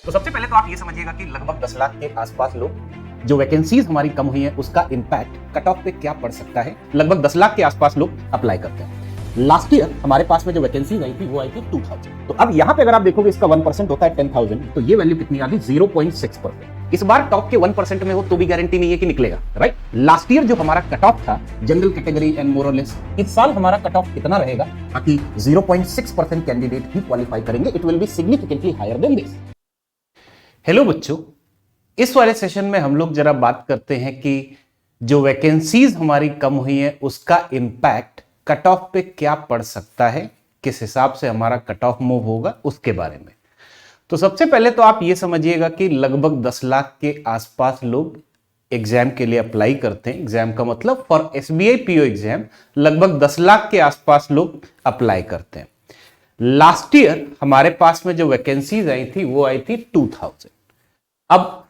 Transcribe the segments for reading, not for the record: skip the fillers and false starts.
तो सबसे पहले तो आप ये समझिएगा कि लगभग 10 लाख के आसपास लोग जो वैकेंसीज हमारी कम हुई है उसका इंपैक्ट कट ऑफ पे क्या पड़ सकता है। लगभग 10 लाख के आसपास लोग अप्लाई करते हैं। लास्ट ईयर हमारे पास में जो वैकेंसीज आई थी वो आई थी 2000। तो अब यहां पे अगर आप देखोगे इसका 1% होता है 10,000, तो ये वैल्यू कितनी आ गई 0.6%। इस बार टॉप के 1% में हो तो भी गारंटी नहीं है कि निकलेगा, राइट। लास्ट ईयर जो हमारा कट ऑफ था जनरल कैटेगरी एंड मोर और लेस, इस साल हमारा कट ऑफ कितना रहेगा ताकि 0.6% कैंडिडेट ही क्वालिफाई करेंगे। It will be significantly higher than this. Hello बच्चों, इस वाले सेशन में हम लोग जरा बात करते हैं कि जो वैकेंसीज हमारी कम हुई है उसका इंपैक्ट कट ऑफ पे क्या पड़ सकता है, किस हिसाब से हमारा कट ऑफ मूव होगा उसके बारे में। तो सबसे पहले तो आप ये समझिएगा कि लगभग 10 लाख के आसपास लोग एग्जाम के लिए अप्लाई करते हैं। एग्जाम का मतलब फॉर एसबीआई पीओ एग्जाम लगभग 10 लाख के आसपास लोग अप्लाई करते हैं। लास्ट ईयर हमारे पास में जो वैकेंसीज आई थी वो आई थी 2000। अब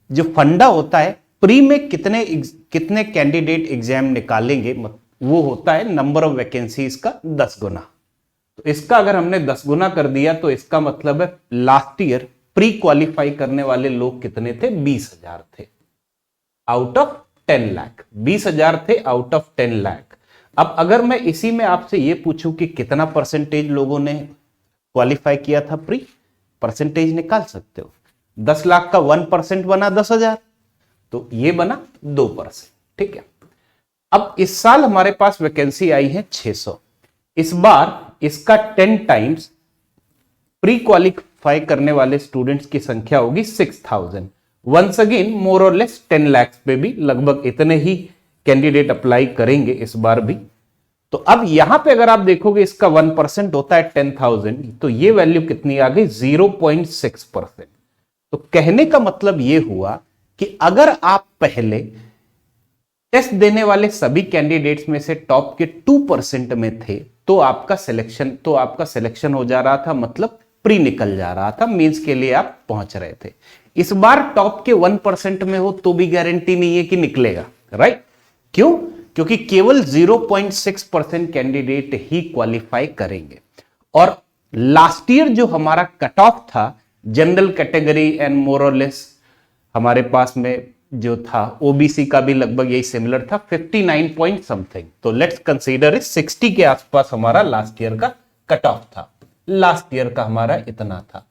जो फंडा होता है प्री में कितने कैंडिडेट एग्जाम निकालेंगे वो होता है नंबर ऑफ वैकेंसीज का 10 गुना। तो इसका अगर हमने 10 गुना कर दिया तो इसका मतलब है लास्ट ईयर प्री क्वालिफाई करने वाले लोग कितने थे, 20,000 थे आउट ऑफ 10 लाख। 20,000 थे आउट ऑफ 10 लाख। अब अगर मैं इसी में आपसे ये पूछूं कि कितना परसेंटेज लोगों ने क्वालिफाई किया था प्री, परसेंटेज निकाल सकते हो। 10 लाख का 1% बना 10,000, तो ये बना 2%, ठीक है। अब इस साल हमारे पास वैकेंसी आई है 600। इस बार इसका 10 टाइम्स प्री क्वालिफाई करने वाले स्टूडेंट्स की संख्या होगी 6000। वंस अगेन मोर और लेस 10 लाख पे भी लगभग इतने ही कैंडिडेट अप्लाई करेंगे इस बार भी। तो अब यहां पे अगर आप देखोगे इसका 1% होता है 10,000, तो ये वैल्यू कितनी आ गई 0.6%। तो कहने का मतलब यह हुआ कि अगर आप पहले टेस्ट देने वाले सभी कैंडिडेट्स में से टॉप के 2% में थे तो आपका सिलेक्शन हो जा रहा था, मतलब प्री निकल जा रहा था, मेंस के लिए आप पहुंच रहे थे। इस बार टॉप के 1% में हो तो भी गारंटी नहीं है कि निकलेगा, राइट। क्यों? क्योंकि केवल 0.6% कैंडिडेट ही क्वालिफाई करेंगे। और लास्ट ईयर जो हमारा कट ऑफ था जनरल कैटेगरी एंड मोर और लेस, हमारे पास में जो था ओबीसी का भी लगभग यही सिमिलर था 59 पॉइंट समथिंग। तो लेट्स कंसीडर इट 60 के आसपास हमारा लास्ट ईयर का कट ऑफ था। लास्ट ईयर का हमारा इतना था।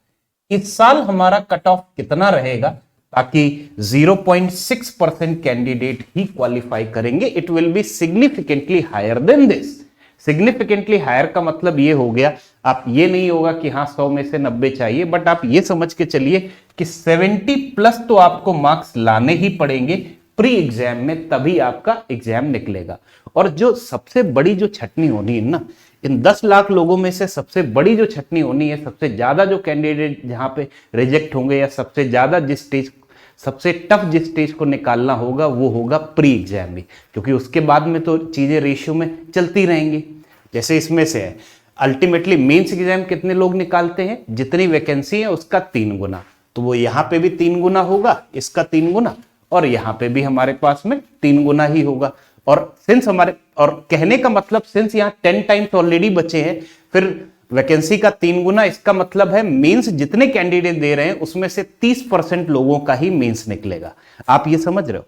इस साल हमारा कट ऑफ कितना रहेगा ताकि 0.6% कैंडिडेट ही क्वालिफाई करेंगे। It will be significantly higher than this. Significantly higher का मतलब ये हो गया, आप ये नहीं होगा कि हाँ 100 में से 90 चाहिए, बट आप ये समझ के चलिए कि 70 प्लस तो आपको मार्क्स लाने ही पड़ेंगे प्री एग्जाम में, तभी आपका एग्जाम निकलेगा। और जो सबसे बड़ी जो छटनी होनी है ना, इन 10 लाख लोगों में से सबसे बड़ी जो छटनी होनी है, सबसे ज्यादा जो कैंडिडेट जहां पे रिजेक्ट होंगे या सबसे ज्यादा सबसे टफ जिस स्टेज को निकालना होगा वो होगा प्री एग्जाम में, क्योंकि उसके बाद में तो चीजें रेशियो में चलती रहेंगी। जैसे इसमें से है अल्टीमेटली मेंस एग्जाम कितने लोग निकालते हैं, जितनी वैकेंसी है उसका 3 गुना, तो वो यहां पे भी 3 गुना होगा, इसका 3 गुना, और यहां पे भी हमारे पास में 3 गुना ही होगा। और कहने का मतलब सिंस यहां 10 टाइम्स ऑलरेडी बचे हैं, फिर वैकेंसी का 3 गुना, इसका मतलब है मेंस जितने कैंडिडेट दे रहे हैं उसमें से 30% लोगों का ही मेंस निकलेगा। आप ये समझ रहे हो।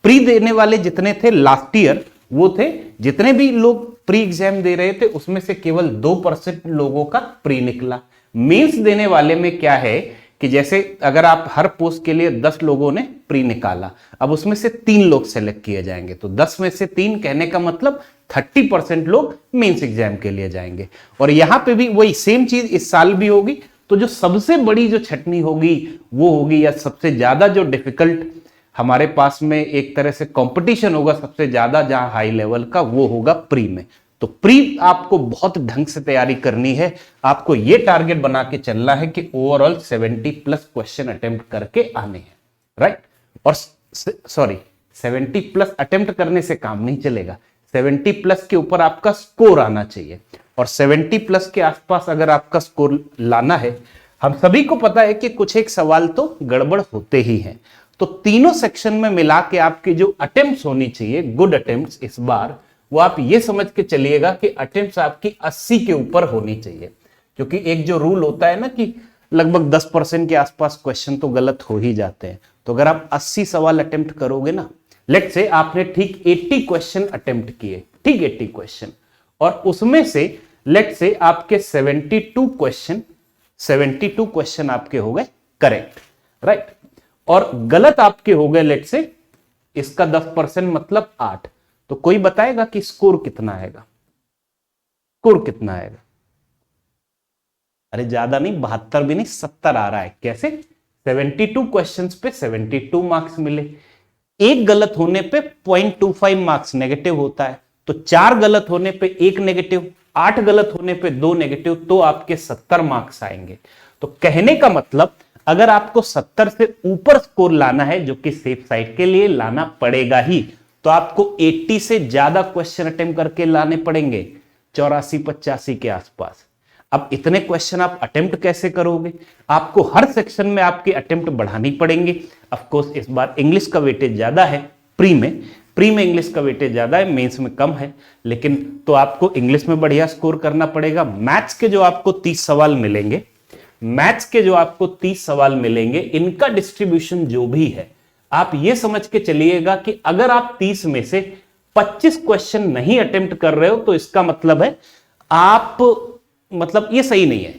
प्री देने वाले जितने थे लास्ट ईयर, वो थे जितने भी लोग प्री एग्जाम दे रहे थे उसमें से केवल 2% लोगों का प्री निकला। मेंस देने वाले में क्या है कि जैसे अगर आप हर पोस्ट के लिए 10 लोगों ने प्री निकाला, अब उसमें से 3 लोग सेलेक्ट किए जाएंगे, तो 10 में से 3 कहने का मतलब 30% लोग मेंस एग्जाम के लिए जाएंगे। और यहां पे भी वही सेम चीज इस साल भी होगी। तो जो सबसे बड़ी जो छटनी होगी वो होगी, या सबसे ज्यादा जो डिफिकल्ट हमारे पास में एक तरह से कंपटीशन होगा सबसे ज्यादा जहां हाई लेवल का, वो होगा प्री में। तो प्री आपको बहुत ढंग से तैयारी करनी है। आपको ये टारगेट बना के चलना है कि ओवरऑल 70 प्लस क्वेश्चन अटेम्प्ट करके आने हैं, राइट। और सॉरी, 70 प्लस अटेम्प्ट करने से काम नहीं चलेगा, 70 प्लस के ऊपर आपका स्कोर आना चाहिए। और 70 प्लस के आसपास अगर आपका स्कोर लाना है, हम सभी को पता है कि कुछ एक सवाल तो गड़बड़ होते ही हैं। तो तीनों सेक्शन में मिला के आपकी जो अटेम्प्ट्स होनी चाहिए, गुड अटेम्प्ट्स इस बार, वो आप ये समझ के चलिएगा कि अटेम्प्ट्स आपकी 80 के ऊपर होनी चाहिए। क्योंकि एक जो रूल होता है ना कि लगभग 10% के आसपास क्वेश्चन तो गलत हो ही जाते हैं। तो अगर आप 80 सवाल अटेम्प्ट करोगे ना, लेट से आपने ठीक 80 क्वेश्चन अटेम्प्ट किए, ठीक 80 क्वेश्चन, और उसमें से लेट से आपके 72 क्वेश्चन आपके हो गए करेक्ट, राइट, और गलत आपके हो गए लेट से इसका 10% मतलब 8। तो कोई बताएगा कि स्कोर कितना आएगा? स्कोर कितना आएगा? अरे ज्यादा नहीं, 72 भी नहीं, 70 आ रहा है। कैसे? 72 क्वेश्चंस पे 72 मार्क्स मिले। एक गलत होने पे 0.25 मार्क्स नेगेटिव होता है, तो 4 गलत होने पे 1 नेगेटिव, 8 गलत होने पे 2 नेगेटिव, तो आपके 70 मार्क्स आएंगे। तो कहने का मतलब अगर आपको 70 से ऊपर स्कोर लाना है, जो कि सेफ साइड के लिए लाना पड़ेगा ही, तो आपको 80 से ज्यादा क्वेश्चन अटेम्प्ट करके लाने पड़ेंगे, 84-85 के आसपास। अब इतने क्वेश्चन आप अटेम्प्ट कैसे करोगे? आपको हर सेक्शन में आपके अटेम्प्ट बढ़ानी पड़ेंगे। ऑफ कोर्स इस बार इंग्लिश का वेटेज ज्यादा है, प्री में इंग्लिश का वेटेज ज्यादा है, मेंस में कम है, लेकिन तो आपको इंग्लिश में बढ़िया स्कोर करना पड़ेगा। मैथ्स के जो आपको 30 सवाल मिलेंगे, इनका डिस्ट्रीब्यूशन जो भी है, आप ये समझ के चलिएगा कि अगर आप 30 में से 25 क्वेश्चन नहीं अटेम्प्ट कर रहे हो, तो इसका मतलब है आप, मतलब ये सही नहीं है,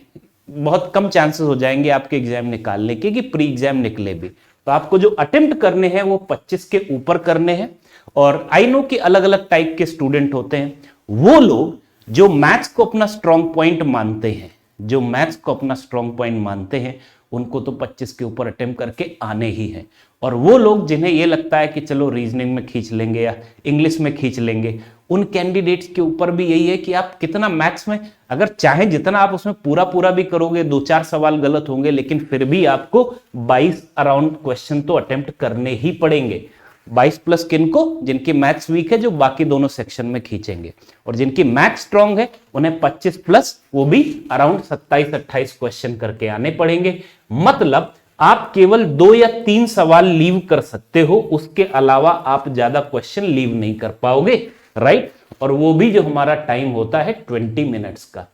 बहुत कम चांसेस हो जाएंगे आपके एग्जाम निकालने के कि प्री एग्जाम निकले भी। तो आपको जो अटेम्प्ट करने हैं वो 25 के ऊपर करने हैं। और आई नो कि अलग अलग टाइप के स्टूडेंट होते हैं, वो लोग जो मैथ्स को अपना स्ट्रॉन्ग पॉइंट मानते हैं, उनको तो 25 के ऊपर अटेम्प्ट करके आने ही हैं। और वो लोग जिन्हें ये लगता है कि चलो रीजनिंग में खींच लेंगे या इंग्लिश में खींच लेंगे, उन कैंडिडेट्स के ऊपर भी यही है कि आप कितना मैथ्स में, अगर चाहे जितना आप उसमें पूरा भी करोगे, 2-4 सवाल गलत होंगे, लेकिन फिर भी आपको 22 अराउंड क्वेश्चन तो अटेम्प्ट करने ही पड़ेंगे। 22 प्लस किनको? जिनकी मैथ्स वीक है, जो बाकी दोनों सेक्शन में खींचेंगे, और जिनकी मैथ्स स्ट्रांग है उन्हें 25 प्लस, वो भी अराउंड 27-28 क्वेश्चन करके आने पड़ेंगे। मतलब आप केवल 2 या 3 सवाल लीव कर सकते हो, उसके अलावा आप ज्यादा क्वेश्चन लीव नहीं कर पाओगे, राइट। और वो भी जो हमारा टाइम होता है 20 मिनट्स का,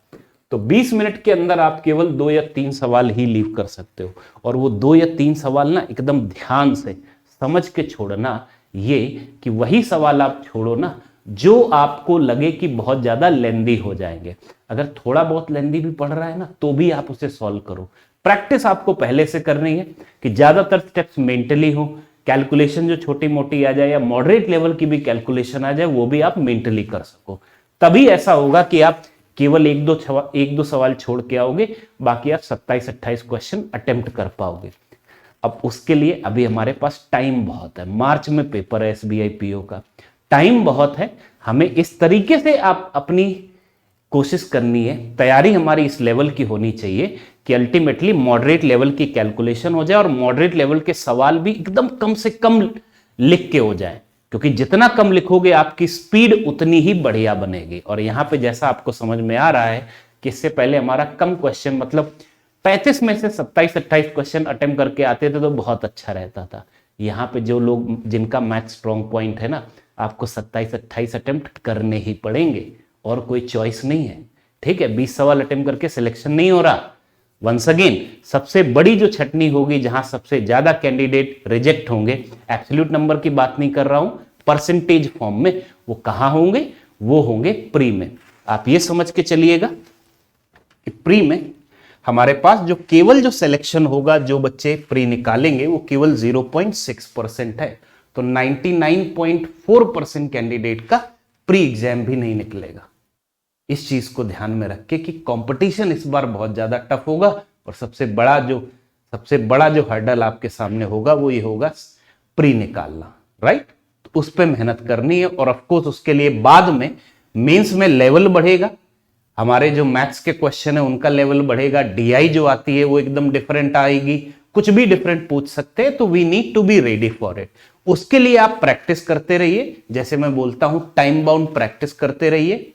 तो 20 मिनट के अंदर आप केवल 2 या 3 सवाल ही लीव कर सकते हो। और वो 2 या 3 सवाल ना एकदम ध्यान से समझ के छोड़ना, ये कि वही सवाल आप छोड़ो ना जो आपको लगे कि बहुत ज्यादा लेंदी हो जाएंगे। अगर थोड़ा बहुत लेंदी भी पढ़ रहा है ना, तो भी आप उसे सॉल्व करो। प्रैक्टिस आपको पहले से करनी है कि ज्यादातर स्टेप्स मेंटली हो, कैलकुलेशन जो छोटी मोटी आ जाए या मॉडरेट लेवल की भी कैलकुलेशन आ जाए, वो भी आप मेंटली कर सको। तभी ऐसा होगा कि आप केवल एक दो सवाल छोड़ के आओगे, बाकी आप 27-28 क्वेश्चन अटेम्प्ट कर पाओगे। अब उसके लिए अभी हमारे पास टाइम बहुत है, मार्च में पेपर है SBI PO का, टाइम बहुत है। हमें इस तरीके से आप अपनी कोशिश करनी है, तैयारी हमारी इस लेवल की होनी चाहिए कि अल्टीमेटली मॉडरेट लेवल की कैलकुलेशन हो जाए और मॉडरेट लेवल के सवाल भी एकदम कम से कम लिख के हो जाए, क्योंकि जितना कम लिखोगे आपकी स्पीड उतनी ही बढ़िया बनेगी। और यहां पे जैसा आपको समझ में आ रहा है कि इससे पहले हमारा कम क्वेश्चन, मतलब 35 में से 27-28 क्वेश्चन अटेम्प्ट करके आते थे तो बहुत अच्छा रहता था। यहाँ पे जो लोग जिनका मैथ्स स्ट्रॉन्ग पॉइंट है ना, आपको 27-28 अटेम्प्ट करने ही पड़ेंगे और कोई चॉइस नहीं है, ठीक है। 20 सवाल अटेम्प्ट करके सिलेक्शन नहीं हो रहा। वंस अगेन सबसे बड़ी जो छटनी होगी, जहां सबसे ज्यादा कैंडिडेट रिजेक्ट होंगे, एब्सोल्यूट नंबर की बात नहीं कर रहा हूं, परसेंटेज फॉर्म में, वो कहां होंगे? वो होंगे प्री में। आप ये समझ के चलिएगा कि प्री में हमारे पास जो सिलेक्शन होगा, जो बच्चे प्री निकालेंगे, वो केवल 0.6% है। तो 99.4% कैंडिडेट का प्री एग्जाम भी नहीं निकलेगा। इस चीज को ध्यान में रख के कि कंपटीशन इस बार बहुत ज्यादा टफ होगा, और सबसे बड़ा जो हर्डल आपके सामने होगा वो ये होगा प्री निकालना, राइट। तो उस पर मेहनत करनी है। और ऑफ कोर्स उसके लिए बाद में मेंस में लेवल बढ़ेगा, हमारे जो मैथ्स के क्वेश्चन है उनका लेवल बढ़ेगा, DI जो आती है वो एकदम डिफरेंट आएगी, कुछ भी डिफरेंट पूछ सकते हैं। तो we need to be ready for it. उसके लिए आप प्रैक्टिस करते रहिए, जैसे मैं बोलता हूं टाइम बाउंड प्रैक्टिस करते रहिए,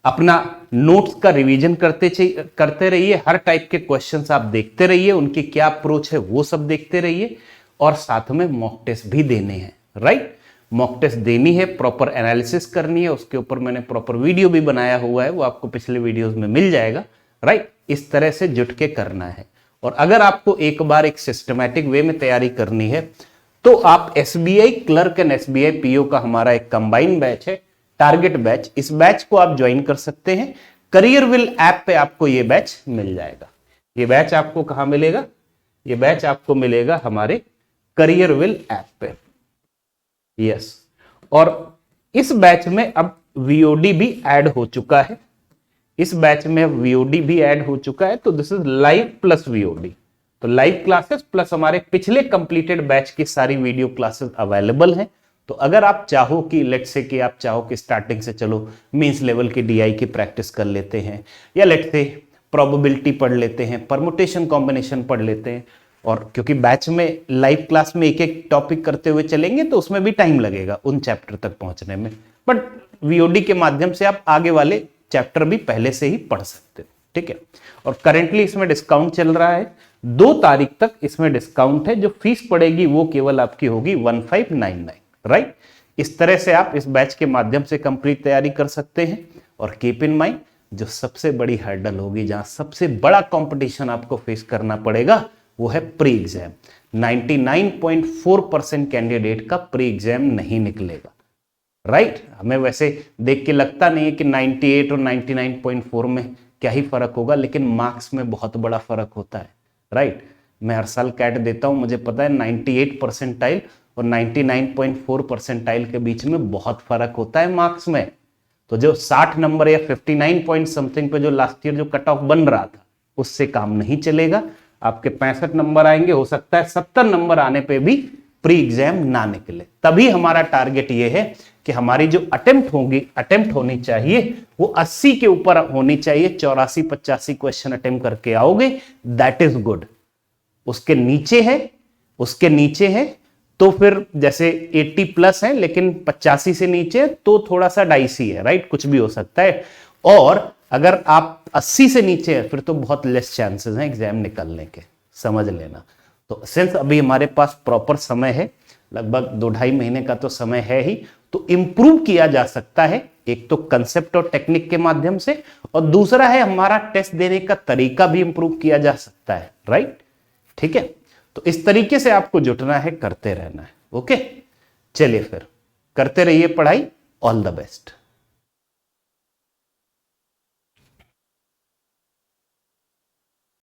अपना नोट्स का रिवीजन करते रहिए, हर टाइप के क्वेश्चंस आप देखते रहिए, उनकी क्या अप्रोच है वो सब देखते रहिए, और साथ में मॉक टेस्ट भी देने हैं, राइट। मॉक टेस्ट देनी है, प्रॉपर एनालिसिस करनी है, उसके ऊपर मैंने प्रॉपर वीडियो भी बनाया हुआ है, वो आपको पिछले वीडियोस में मिल जाएगा, राइट। इस तरह से जुट के करना है। और अगर आपको एक बार एक सिस्टमैटिक वे में तैयारी करनी है तो आप SBI clerk and SBI PO का हमारा एक कंबाइंड बैच है, टारगेट बैच, इस बैच को आप ज्वाइन कर सकते हैं। करियरविल ऐप पे आपको ये बैच मिल जाएगा। ये बैच आपको कहां मिलेगा? ये बैच आपको मिलेगा हमारे करियरविल ऐप पे। यस, और इस बैच में अब वीओडी भी ऐड हो चुका है। इस बैच में वीओडी भी ऐड हो चुका है, तो this is live plus VOD. तो लाइव क्लासेस प्लस हमारे पिछले कंप्लीटेड बैच की सारी वीडियो क्लासेस अवेलेबल हैं। तो अगर आप चाहो कि लेट्स से कि आप चाहो कि स्टार्टिंग से चलो मींस लेवल की डीआई की प्रैक्टिस कर लेते हैं, या लेट्स से प्रोबेबिलिटी पढ़ लेते हैं, परमुटेशन कॉम्बिनेशन पढ़ लेते हैं, और क्योंकि बैच में लाइव क्लास में एक एक टॉपिक करते हुए चलेंगे तो उसमें भी टाइम लगेगा उन चैप्टर तक पहुंचने में, बट वीओडी के माध्यम से आप आगे वाले चैप्टर भी पहले से ही पढ़ सकते हैं। ठीक है, और करेंटली इसमें डिस्काउंट चल रहा है, 2 तारीख तक इसमें डिस्काउंट है। जो फीस पड़ेगी वो केवल आपकी होगी 1599, राइट। इस तरह से आप इस बैच के माध्यम से कंप्लीट तैयारी कर सकते हैं। और कीप इन माइंड, जो सबसे बड़ी हर्डल होगी, जहां सबसे बड़ा कंपटीशन आपको फेस करना पड़ेगा, वो है प्री एग्जाम। 99.4% कैंडिडेट का प्री एग्जाम नहीं निकलेगा, राइट। हमें वैसे देख के लगता नहीं है कि 98 और 99.4 में क्या ही फर्क होगा, लेकिन मार्क्स में बहुत बड़ा फर्क होता है, राइट। मैं हर साल कैट देता हूं, मुझे पता है 98 परसेंटाइल और 99.4 परसेंटाइल के बीच में बहुत फर्क होता है मार्क्स में। तो जो 60 नंबर या 59 पॉइंट समथिंग पे जो लास्ट ईयर जो कट ऑफ बन रहा था, उससे काम नहीं चलेगा। आपके 65 नंबर आएंगे, हो सकता है 70 नंबर आने पे भी प्री एग्जाम ना निकले। तभी हमारा टारगेट ये है कि हमारी जो अटेम्प्ट होनी चाहिए वो 80 के ऊपर होनी चाहिए। 84-85 क्वेश्चन अटेम्प्ट करके आओगे, दैट इज गुड। उसके नीचे है तो फिर जैसे 80 प्लस है लेकिन 85 से नीचे तो थोड़ा सा डाइसी है, राइट, कुछ भी हो सकता है। और अगर आप 80 से नीचे है फिर तो बहुत लेस चांसेस हैं एग्जाम निकलने के, समझ लेना। तो सिंस अभी हमारे पास प्रॉपर समय है, लगभग 2-2.5 महीने का तो समय है ही, तो इंप्रूव किया जा सकता है। एक तो कंसेप्ट और टेक्निक के माध्यम से, और दूसरा है हमारा टेस्ट देने का तरीका भी इंप्रूव किया जा सकता है, राइट। ठीक है, तो इस तरीके से आपको जुटना है, करते रहना है। ओके, चलिए फिर करते रहिए पढ़ाई। All the best.